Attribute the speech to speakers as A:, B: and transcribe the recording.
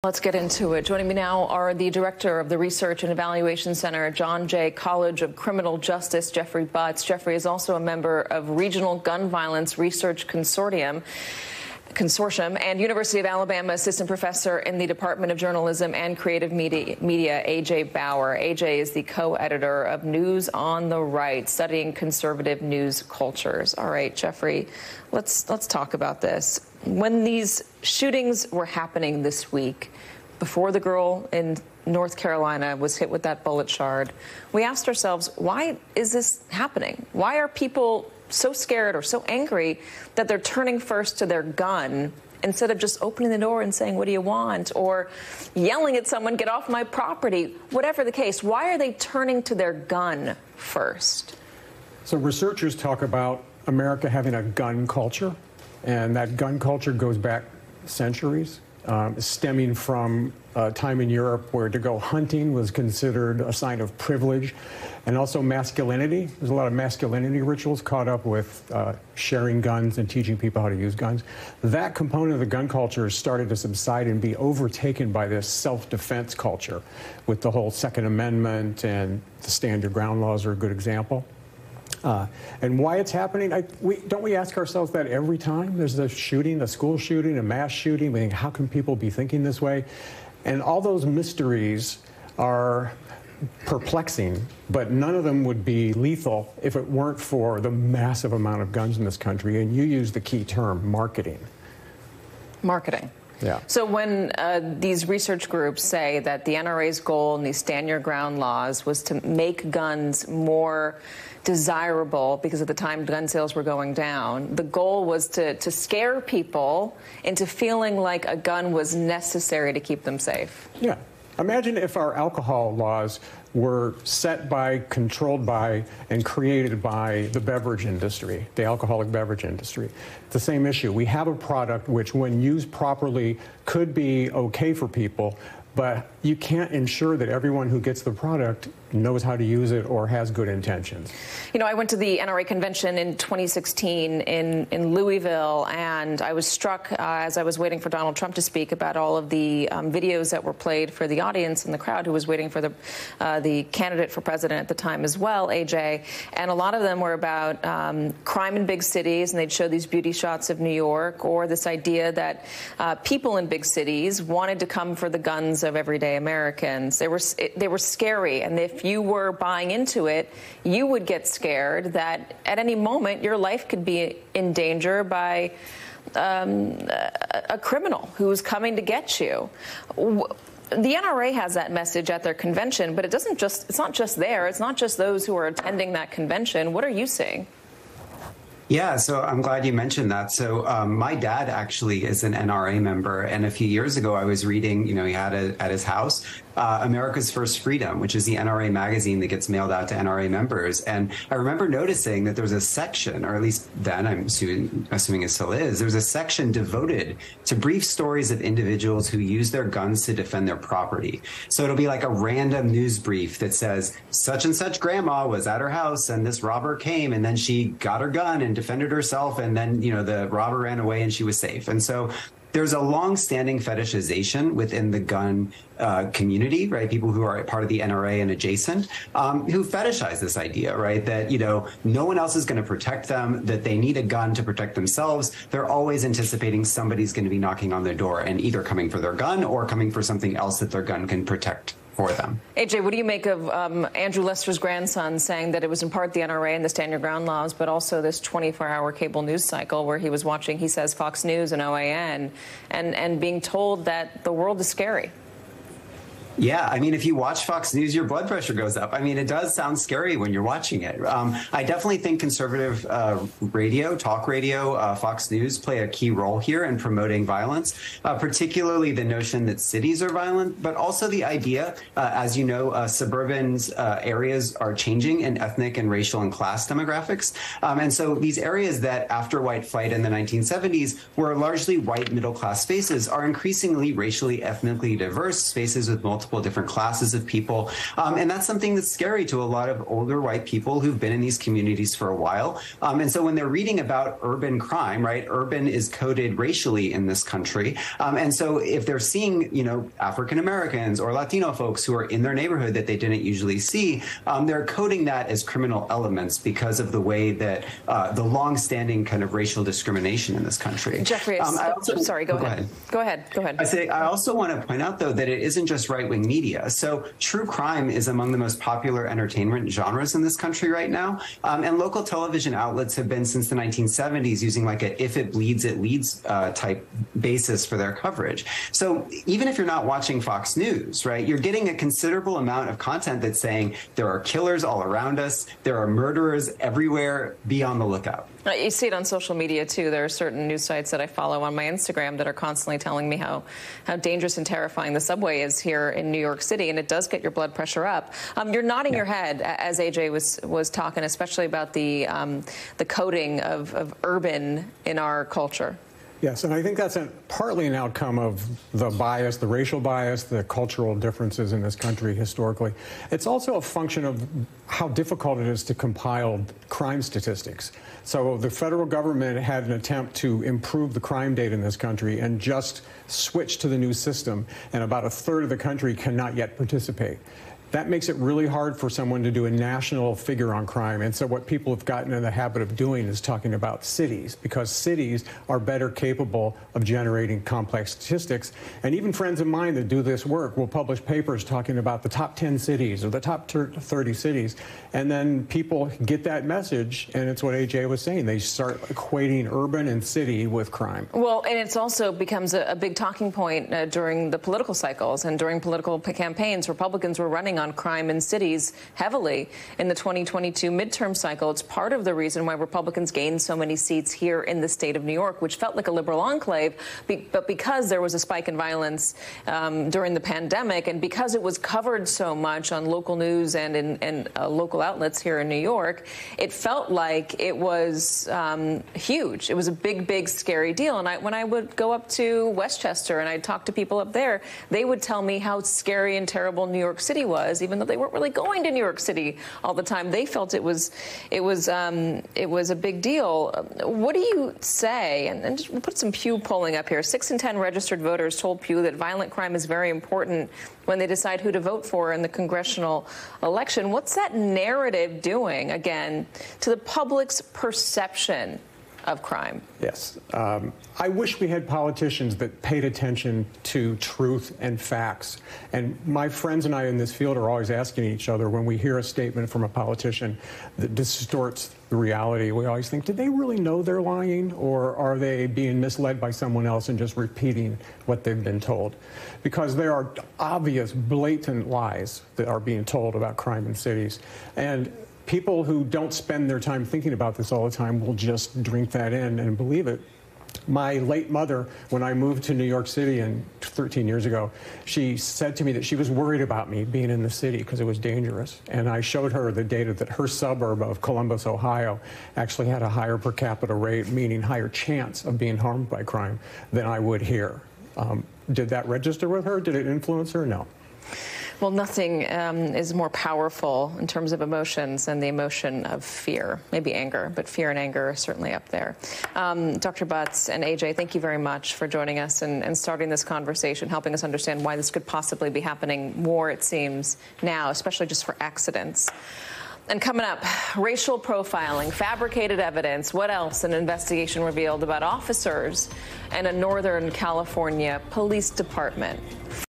A: Let's get into it. Joining me now are the director of the Research and Evaluation Center at John Jay College of Criminal Justice, Jeffrey Butts. Jeffrey is also a member of Regional Gun Violence Research Consortium and University of Alabama assistant professor in the Department of Journalism and Creative Media, A.J. Bauer. A.J. is the co-editor of News on the Right, studying conservative news cultures. All right, Jeffrey, let's talk about this. When these shootings were happening this week, before the girl in North Carolina was hit with that bullet shard, we asked ourselves, why is this happening? Why are people so scared or so angry that they're turning first to their gun instead of just opening the door and saying, what do you want? Or yelling at someone, get off my property? Whatever the case, why are they turning to their gun first?
B: So researchers talk about America having a gun culture, and that gun culture goes back centuries, stemming from a time in Europe where to go hunting was considered a sign of privilege, and also masculinity. There's a lot of masculinity rituals caught up with sharing guns and teaching people how to use guns. That component of the gun culture has started to subside and be overtaken by this self-defense culture, with the whole Second Amendment and the stand your ground laws are a good example. And why it's happening, don't we ask ourselves that every time there's a shooting, a school shooting, a mass shooting? We think, how can people be thinking this way? And all those mysteries are perplexing, but none of them would be lethal if it weren't for the massive amount of guns in this country. And you use the key term, marketing. Marketing. Yeah. So when these research groups say that the NRA's goal in these stand your ground laws was to make guns more desirable because at the time gun sales were going down, the goal was to scare people into feeling like a gun was necessary to keep them safe. Yeah. Imagine if our alcohol laws were set by, controlled by, and created by the beverage industry, the alcoholic beverage industry. It's the same issue. We have a product which, when used properly, could be okay for people, but you can't ensure that everyone who gets the product knows how to use it or has good intentions. You know, I went to the NRA convention in 2016 in Louisville, and I was struck as I was waiting for Donald Trump to speak about all of the videos that were played for the audience and the crowd who was waiting for the candidate for president at the time as well, AJ. And a lot of them were about crime in big cities, and they'd show these beauty shots of New York, or this idea that people in big cities wanted to come for the guns of everyday Americans. They were scary, and if you were buying into it, you would get scared that at any moment your life could be in danger by a criminal who's coming to get you. The NRA has that message at their convention, but it's not just there. It's not just those who are attending that convention. What are you seeing?
C: Yeah, so I'm glad you mentioned that. So my dad actually is an NRA member, and a few years ago I was reading, you know, he had at his house America's First Freedom, which is the NRA magazine that gets mailed out to NRA members. And I remember noticing that there was a section, or at least then I'm assuming it still is, there's a section devoted to brief stories of individuals who use their guns to defend their property. So it'll be like a random news brief that says such and such grandma was at her house and this robber came and then she got her gun and defended herself, and then, you know, the robber ran away and she was safe. And so there's a long-standing fetishization within the gun community, right? People who are part of the NRA and adjacent, who fetishize this idea, right? That, you know, no one else is going to protect them, that they need a gun to protect themselves. They're always anticipating somebody's going to be knocking on their door and either coming for their gun or coming for something else that their gun can protect for them. AJ, what do you make of Andrew Lester's grandson saying that it was in part the NRA and the Stand Your Ground laws, but also this 24-hour cable news cycle where he was watching, he says, Fox News and OAN, and being told that the world is scary? Yeah, I mean, if you watch Fox News, your blood pressure goes up. I mean, it does sound scary when you're watching it. I definitely think conservative radio, talk radio, Fox News play a key role here in promoting violence, particularly the notion that cities are violent, but also the idea, as you know, suburban areas are changing in ethnic and racial and class demographics. And so these areas that after white flight in the 1970s were largely white middle class spaces are increasingly racially, ethnically diverse spaces with multiple multiple different classes of people. And that's something that's scary to a lot of older white people who've been in these communities for a while. And so when they're reading about urban crime, right, urban is coded racially in this country. And so if they're seeing, African Americans or Latino folks who are in their neighborhood that they didn't usually see, they're coding that as criminal elements because of the way that the long-standing kind of racial discrimination in this country.
A: Jeffrey, sorry, go ahead. Go ahead.
C: I also want to point out, though, that it isn't just right-wing media. So true crime is among the most popular entertainment genres in this country right now. And local television outlets have been since the 1970s using like a if it bleeds, it leads type basis for their coverage. So even if you're not watching Fox News, right, you're getting a considerable amount of content that's saying there are killers all around us, there are murderers everywhere, be on the lookout.
A: You see it on social media, too. There are certain news sites that I follow on my Instagram that are constantly telling me how dangerous and terrifying the subway is here in New York City, and it does get your blood pressure up. You're nodding your head as AJ was talking, especially about the coding of urban in our culture.
B: Yes, and I think that's partly an outcome of the bias, the racial bias, the cultural differences in this country historically. It's also a function of how difficult it is to compile crime statistics. So the federal government had an attempt to improve the crime data in this country and just switched to the new system, and about a third of the country cannot yet participate. That makes it really hard for someone to do a national figure on crime. And so what people have gotten in the habit of doing is talking about cities, because cities are better capable of generating complex statistics. And even friends of mine that do this work will publish papers talking about the top 10 cities or the top 30 cities. And then people get that message, and it's what AJ was saying. They start equating urban and city with crime.
A: Well, and it's also becomes a big talking point during the political cycles and during political campaigns. Republicans were running on crime in cities heavily in the 2022 midterm cycle. It's part of the reason why Republicans gained so many seats here in the state of New York, which felt like a liberal enclave, but because there was a spike in violence during the pandemic, and because it was covered so much on local news and in local outlets here in New York, it felt like it was huge. It was a big, scary deal. And when I would go up to Westchester and I'd talk to people up there, they would tell me how scary and terrible New York City was. Even though they weren't really going to New York City all the time, they felt it was a big deal. What do you say? And just we'll put some Pew polling up here. 6 in 10 registered voters told Pew that violent crime is very important when they decide who to vote for in the congressional election. What's that narrative doing, again, to the public's perception of crime?
B: Yes. I wish we had politicians that paid attention to truth and facts. And my friends and I in this field are always asking each other, when we hear a statement from a politician that distorts the reality, we always think, did they really know they're lying, or are they being misled by someone else and just repeating what they've been told? Because there are obvious, blatant lies that are being told about crime in cities. And people who don't spend their time thinking about this all the time will just drink that in and believe it. My late mother, when I moved to New York City 13 years ago, she said to me that she was worried about me being in the city because it was dangerous. And I showed her the data that her suburb of Columbus, Ohio, actually had a higher per capita rate, meaning higher chance of being harmed by crime, than I would here. Did that register with her? Did it influence her? No.
A: Well, nothing is more powerful in terms of emotions than the emotion of fear. Maybe anger, but fear and anger are certainly up there. Dr. Butts and AJ, thank you very much for joining us and starting this conversation, helping us understand why this could possibly be happening more, it seems, now, especially just for accidents. And coming up, racial profiling, fabricated evidence. What else? An investigation revealed about officers and a Northern California police department.